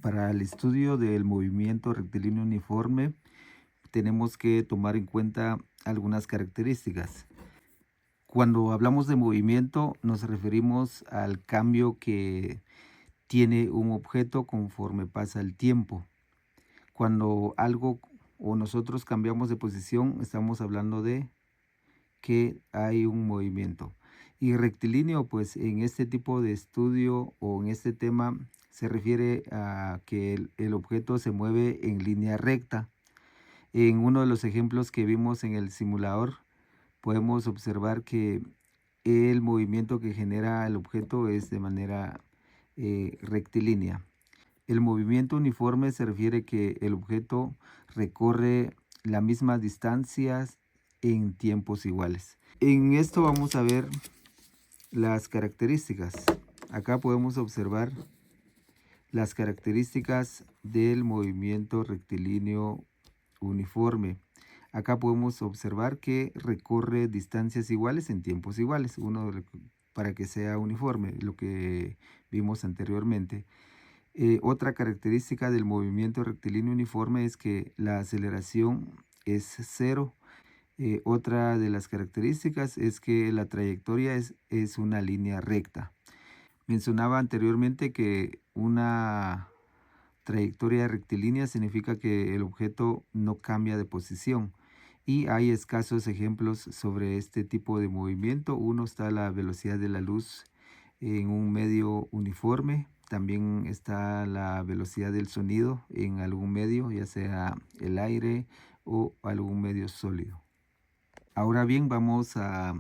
Para el estudio del movimiento rectilíneo uniforme tenemos que tomar en cuenta algunas características. Cuando hablamos de movimiento nos referimos al cambio que tiene un objeto conforme pasa el tiempo. Cuando algo o nosotros cambiamos de posición, estamos hablando de que hay un movimiento. Y rectilíneo, pues en este tipo de estudio o en este tema se refiere a que el objeto se mueve en línea recta. En uno de los ejemplos que vimos en el simulador, podemos observar que el movimiento que genera el objeto es de manera rectilínea. El movimiento uniforme se refiere que el objeto recorre la misma distancia en tiempos iguales. En esto vamos a ver las características. Acá podemos observar las características del movimiento rectilíneo uniforme. Acá podemos observar que recorre distancias iguales en tiempos iguales, para que sea uniforme, lo que vimos anteriormente. Otra característica del movimiento rectilíneo uniforme es que la aceleración es cero. Otra de las características es que la trayectoria es una línea recta. Mencionaba anteriormente que una trayectoria rectilínea significa que el objeto no cambia de posición. Y hay escasos ejemplos sobre este tipo de movimiento. Uno está la velocidad de la luz en un medio uniforme. También está la velocidad del sonido en algún medio, ya sea el aire o algún medio sólido. Ahora bien, vamos a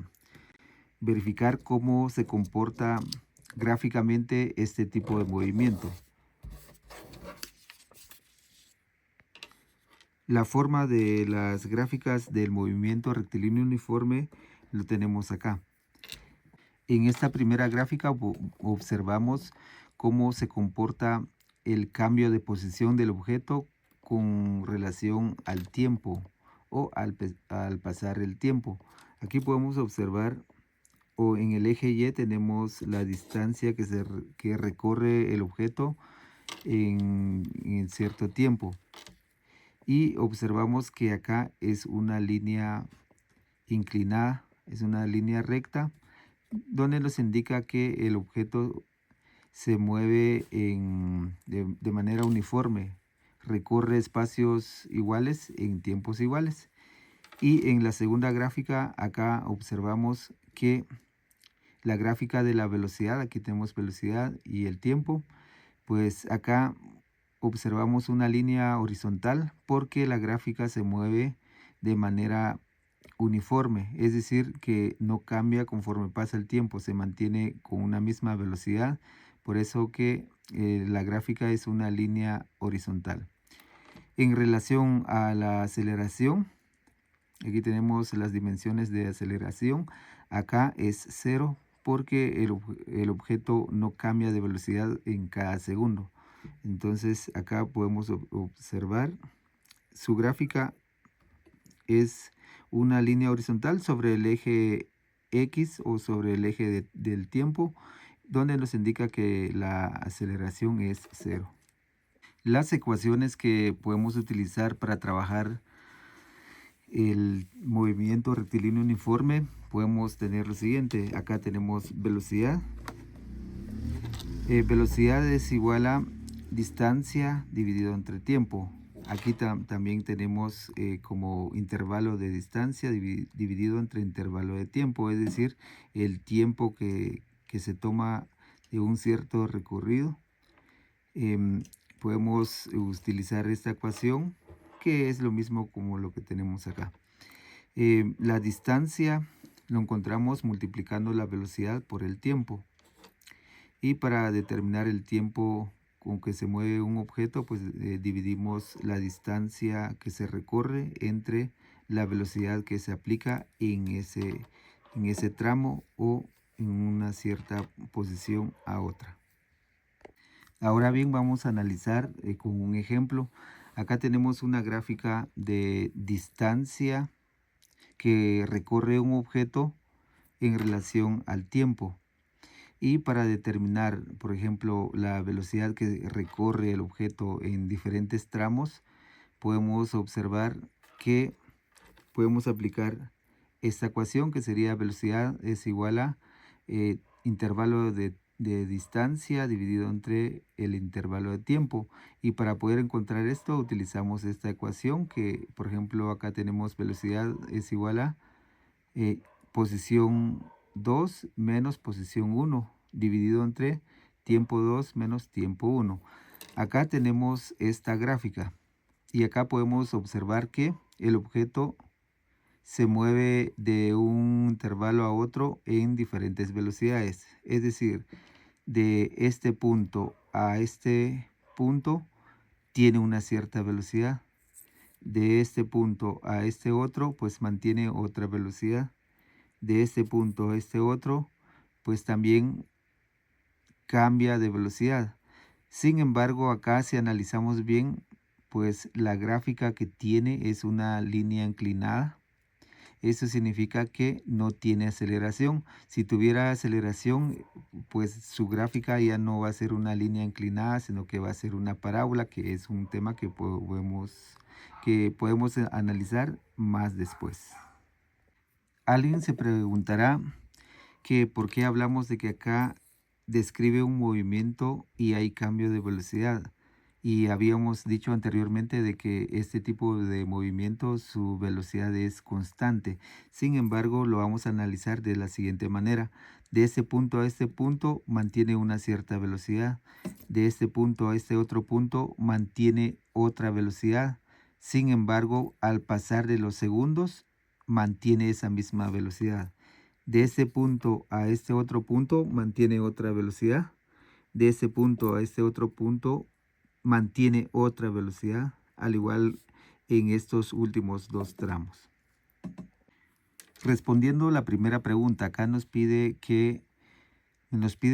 verificar cómo se comporta gráficamente este tipo de movimiento. La forma de las gráficas del movimiento rectilíneo uniforme lo tenemos acá. En esta primera gráfica observamos cómo se comporta el cambio de posición del objeto con relación al tiempo o al pasar el tiempo. Aquí podemos observar, o en el eje Y tenemos la distancia que recorre el objeto en cierto tiempo. Y observamos que acá es una línea inclinada, es una línea recta, donde nos indica que el objeto se mueve de manera uniforme, recorre espacios iguales en tiempos iguales. Y en la segunda gráfica acá observamos que la gráfica de la velocidad, aquí tenemos velocidad y el tiempo, pues acá observamos una línea horizontal porque la gráfica se mueve de manera uniforme, es decir, que no cambia conforme pasa el tiempo, se mantiene con una misma velocidad, por eso que la gráfica es una línea horizontal. En relación a la aceleración, aquí tenemos las dimensiones de aceleración, acá es 0 porque el objeto no cambia de velocidad en cada segundo. Entonces acá podemos observar su gráfica es una línea horizontal sobre el eje X o sobre el eje del tiempo, donde nos indica que la aceleración es 0. Las ecuaciones que podemos utilizar para trabajar el movimiento rectilíneo uniforme, podemos tener lo siguiente. Acá tenemos velocidad. Velocidad es igual a distancia dividido entre tiempo. Aquí también tenemos como intervalo de distancia dividido entre intervalo de tiempo, es decir, el tiempo que se toma de un cierto recorrido. Podemos utilizar esta ecuación, que es lo mismo como lo que tenemos acá. La distancia lo encontramos multiplicando la velocidad por el tiempo. Y para determinar el tiempo con que se mueve un objeto, pues dividimos la distancia que se recorre entre la velocidad que se aplica en ese tramo o en una cierta posición a otra. Ahora bien, vamos a analizar con un ejemplo. Acá tenemos una gráfica de distancia que recorre un objeto en relación al tiempo. Y para determinar, por ejemplo, la velocidad que recorre el objeto en diferentes tramos, podemos observar que podemos aplicar esta ecuación, que sería velocidad es igual a intervalo de distancia dividido entre el intervalo de tiempo. Y para poder encontrar esto utilizamos esta ecuación que, por ejemplo, acá tenemos velocidad es igual a eh, posición 2 menos posición 1 dividido entre tiempo 2 menos tiempo 1. Acá tenemos esta gráfica y acá podemos observar que el objeto se mueve de un intervalo a otro en diferentes velocidades. Es decir, de este punto a este punto tiene una cierta velocidad. De este punto a este otro, pues mantiene otra velocidad. De este punto a este otro, pues también cambia de velocidad. Sin embargo, acá si analizamos bien, pues la gráfica que tiene es una línea inclinada. Eso significa que no tiene aceleración. Si tuviera aceleración, pues su gráfica ya no va a ser una línea inclinada, sino que va a ser una parábola, que es un tema que podemos analizar más después. Alguien se preguntará que por qué hablamos de que acá describe un movimiento y hay cambio de velocidad. Y habíamos dicho anteriormente de que este tipo de movimiento su velocidad es constante. Sin embargo, lo vamos a analizar de la siguiente manera. De este punto a este punto mantiene una cierta velocidad. De este punto a este otro punto mantiene otra velocidad. Sin embargo, al pasar de los segundos, mantiene esa misma velocidad. De ese punto a este otro punto mantiene otra velocidad. De ese punto a este otro punto mantiene otra velocidad, al igual en estos últimos dos tramos. Respondiendo la primera pregunta, acá nos pide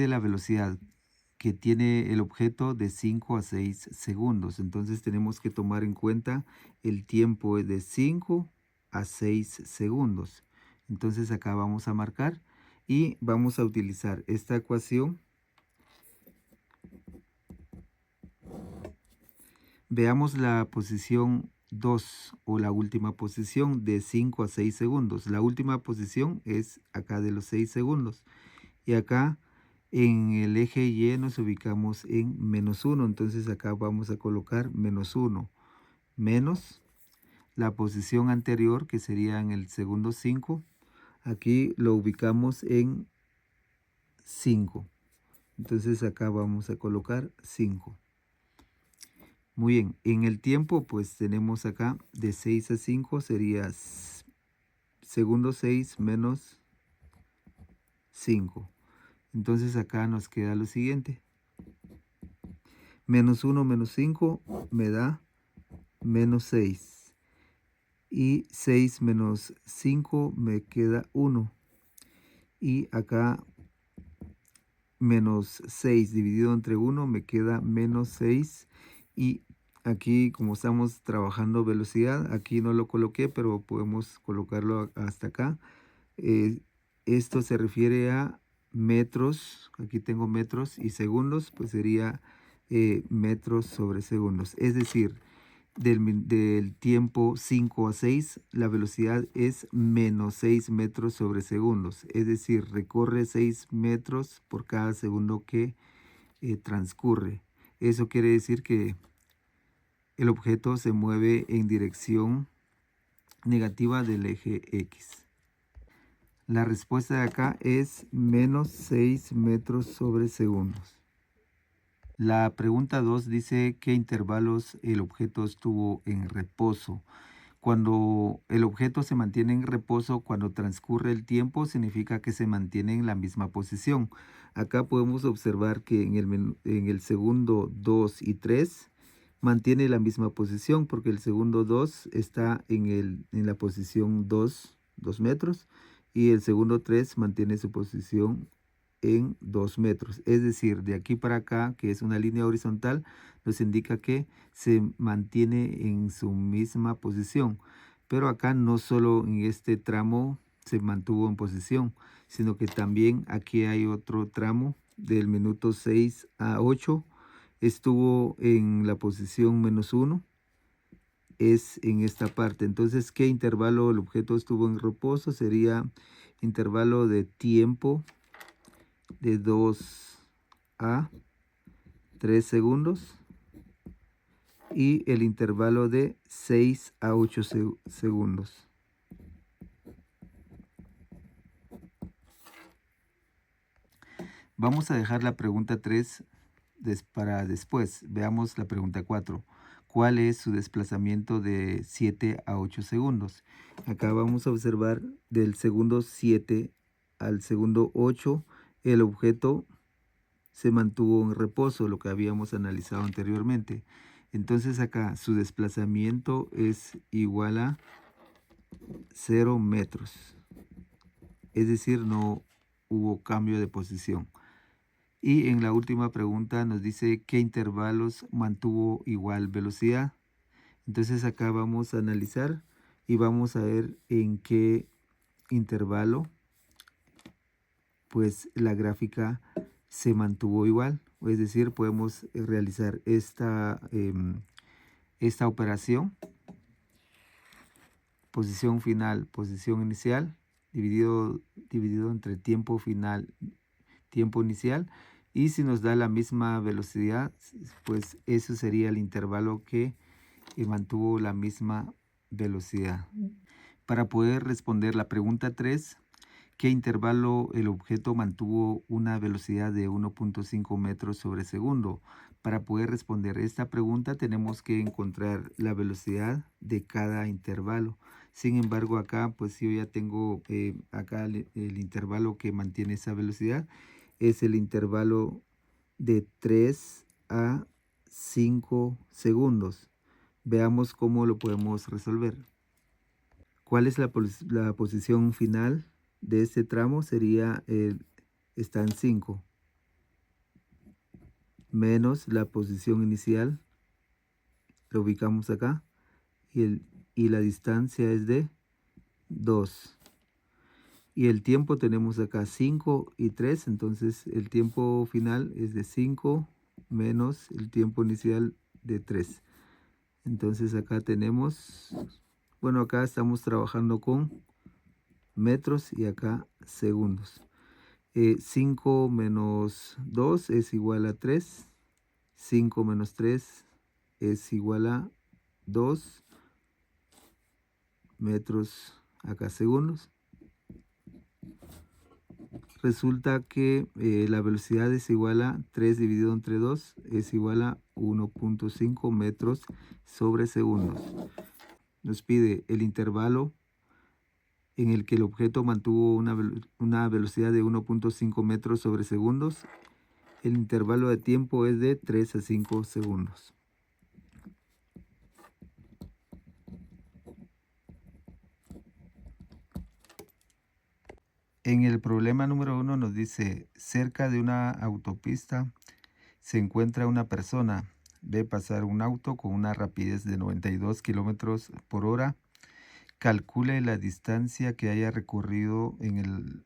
la velocidad que tiene el objeto de 5 a 6 segundos. Entonces tenemos que tomar en cuenta el tiempo de 5 a 6 segundos. Entonces acá vamos a marcar y vamos a utilizar esta ecuación. Veamos la posición 2 o la última posición de 5 a 6 segundos. La última posición es acá de los 6 segundos. Y acá en el eje Y nos ubicamos en -1. Entonces acá vamos a colocar -1 menos la posición anterior, que sería en el segundo 5. Aquí lo ubicamos en 5. Entonces acá vamos a colocar 5. Muy bien, en el tiempo pues tenemos acá de 6 a 5 sería segundo 6 menos 5. Entonces acá nos queda lo siguiente. -1 menos 5 me da -6. Y 6 menos 5 me queda 1. Y acá menos 6 dividido entre 1 me queda -6. Y aquí, como estamos trabajando velocidad, aquí no lo coloqué, pero podemos colocarlo hasta acá. Esto se refiere a metros. Aquí tengo metros y segundos, pues sería metros sobre segundos. Es decir, del tiempo 5 a 6, la velocidad es -6 metros sobre segundos. Es decir, recorre 6 metros por cada segundo que transcurre. Eso quiere decir que el objeto se mueve en dirección negativa del eje X. La respuesta de acá es -6 metros sobre segundos. La pregunta 2 dice qué intervalos el objeto estuvo en reposo. Cuando el objeto se mantiene en reposo, cuando transcurre el tiempo, significa que se mantiene en la misma posición. Acá podemos observar que en el segundo 2 y 3 mantiene la misma posición, porque el segundo 2 está en la posición 2 metros, y el segundo 3 mantiene su posición en 2 metros. Es decir, de aquí para acá, que es una línea horizontal, nos indica que se mantiene en su misma posición. Pero acá no solo en este tramo se mantuvo en posición, sino que también aquí hay otro tramo del minuto 6 a 8, estuvo en la posición -1, es en esta parte. Entonces, ¿qué intervalo el objeto estuvo en reposo? Sería intervalo de tiempo de 2 a 3 segundos y el intervalo de 6 a 8 segundos. Vamos a dejar la pregunta 3 para después. Veamos la pregunta 4. ¿Cuál es su desplazamiento de 7 a 8 segundos? Acá vamos a observar del segundo 7 al segundo 8, el objeto se mantuvo en reposo, lo que habíamos analizado anteriormente. Entonces acá su desplazamiento es igual a 0 metros. Es decir, no hubo cambio de posición. Y en la última pregunta nos dice qué intervalos mantuvo igual velocidad. Entonces acá vamos a analizar y vamos a ver en qué intervalo pues la gráfica se mantuvo igual. Es decir, podemos realizar esta operación, posición final, posición inicial, dividido entre tiempo final, tiempo inicial, y si nos da la misma velocidad, pues eso sería el intervalo que mantuvo la misma velocidad. Para poder responder la pregunta 3, ¿qué intervalo el objeto mantuvo una velocidad de 1.5 metros sobre segundo? Para poder responder esta pregunta tenemos que encontrar la velocidad de cada intervalo. Sin embargo, acá pues yo ya tengo acá el intervalo que mantiene esa velocidad. Es el intervalo de 3 a 5 segundos. Veamos cómo lo podemos resolver. ¿Cuál es la posición final de este tramo? Sería está en 5 menos la posición inicial, lo ubicamos acá, y la distancia es de 2. Y el tiempo tenemos acá 5 y 3, entonces el tiempo final es de 5 menos el tiempo inicial de 3. Entonces acá tenemos, bueno, acá estamos trabajando con metros y acá segundos. 5 menos 2 es igual a 3. 5 menos 3 es igual a 2 metros acá segundos. Resulta que la velocidad es igual a 3 dividido entre 2 es igual a 1.5 metros sobre segundos. Nos pide el intervalo en el que el objeto mantuvo una velocidad de 1.5 metros sobre segundos. El intervalo de tiempo es de 3 a 5 segundos. En el problema número 1 nos dice, cerca de una autopista se encuentra una persona. Ve pasar un auto con una rapidez de 92 kilómetros por hora. Calcule la distancia que haya recorrido en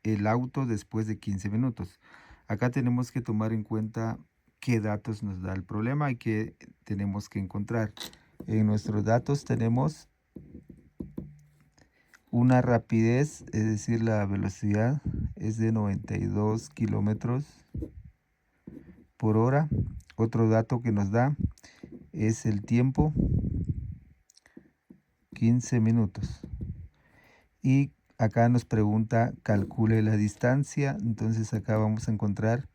el auto después de 15 minutos. Acá tenemos que tomar en cuenta qué datos nos da el problema y qué tenemos que encontrar. En nuestros datos tenemos una rapidez, es decir, la velocidad es de 92 kilómetros por hora. Otro dato que nos da es el tiempo, 15 minutos. Y acá nos pregunta, calcule la distancia. Entonces acá vamos a encontrar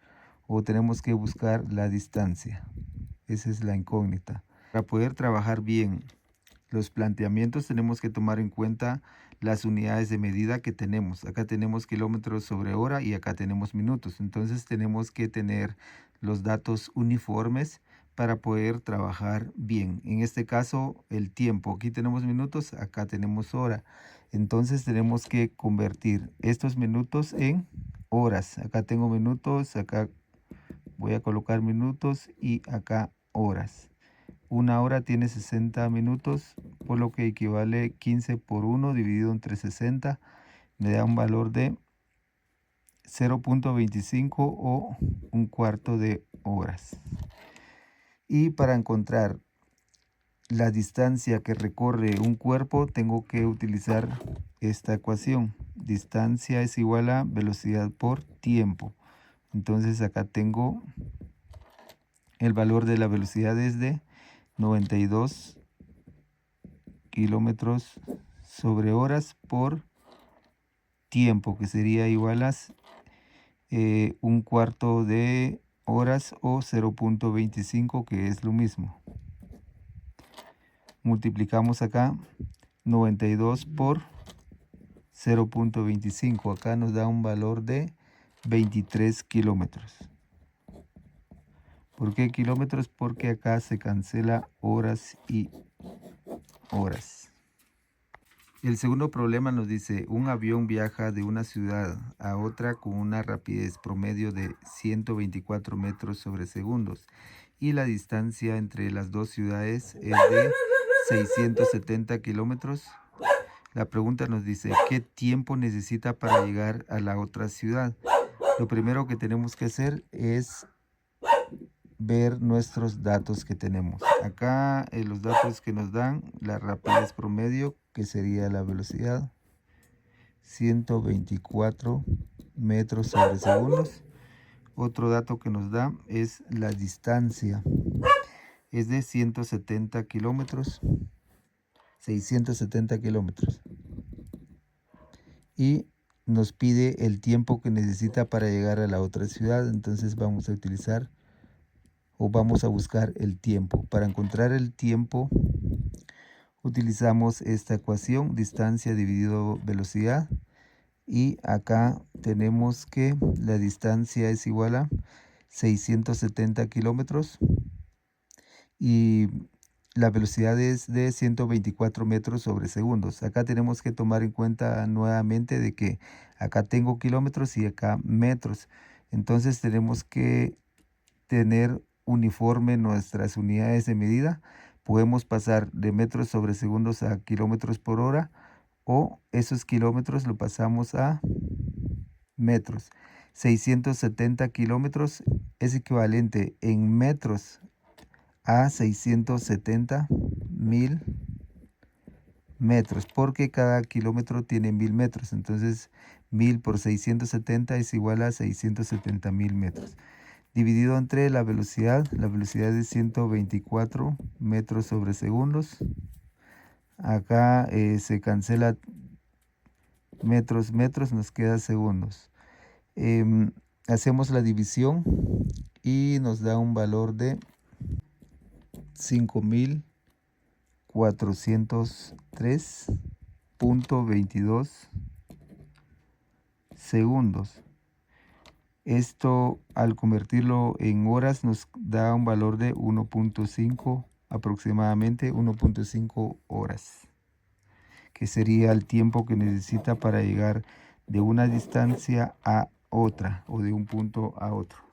o tenemos que buscar la distancia. Esa es la incógnita. Para poder trabajar bien los planteamientos tenemos que tomar en cuenta las unidades de medida que tenemos. Acá tenemos kilómetros sobre hora y acá tenemos minutos. Entonces tenemos que tener los datos uniformes para poder trabajar bien. En este caso el tiempo. Aquí tenemos minutos, acá tenemos hora. Entonces tenemos que convertir estos minutos en horas. Acá tengo minutos, acá voy a colocar minutos y acá horas. Una hora tiene 60 minutos, por lo que equivale 15 por 1 dividido entre 60. me da un valor de 0.25 o un cuarto de horas. Y para encontrar la distancia que recorre un cuerpo, tengo que utilizar esta ecuación. Distancia es igual a velocidad por tiempo. Entonces acá tengo el valor de la velocidad es de 92 kilómetros sobre horas por tiempo, que sería igual a un cuarto de horas o 0.25, que es lo mismo. Multiplicamos acá 92 por 0.25. Acá nos da un valor de 23 kilómetros. ¿Por qué kilómetros? Porque acá se cancela horas y horas. El segundo problema nos dice, un avión viaja de una ciudad a otra con una rapidez promedio de 124 metros sobre segundos y la distancia entre las dos ciudades es de 670 kilómetros. La pregunta nos dice, ¿qué tiempo necesita para llegar a la otra ciudad? Lo primero que tenemos que hacer es ver nuestros datos que tenemos. Acá los datos que nos dan, la rapidez promedio, que sería la velocidad, 124 metros sobre segundos. Otro dato que nos da es la distancia, es de 170 kilómetros, 670 kilómetros. Y nos pide el tiempo que necesita para llegar a la otra ciudad. Entonces vamos a utilizar o vamos a buscar el tiempo. Para encontrar el tiempo utilizamos esta ecuación, distancia dividido velocidad, y acá tenemos que la distancia es igual a 670 kilómetros y la velocidad es de 124 metros sobre segundos. Acá tenemos que tomar en cuenta nuevamente de que acá tengo kilómetros y acá metros. Entonces tenemos que tener uniforme nuestras unidades de medida. Podemos pasar de metros sobre segundos a kilómetros por hora, o esos kilómetros lo pasamos a metros. 670 kilómetros es equivalente en metros a 670.000 metros, porque cada kilómetro tiene 1000 metros. Entonces 1000 por 670 es igual a 670.000 metros. Dividido entre la velocidad es 124 metros sobre segundos. Acá se cancela metros, nos queda segundos. Hacemos la división y nos da un valor de 5403.22 segundos. Esto, al convertirlo en horas, nos da un valor de 1.5, aproximadamente 1.5 horas, que sería el tiempo que necesita para llegar de una distancia a otra o de un punto a otro.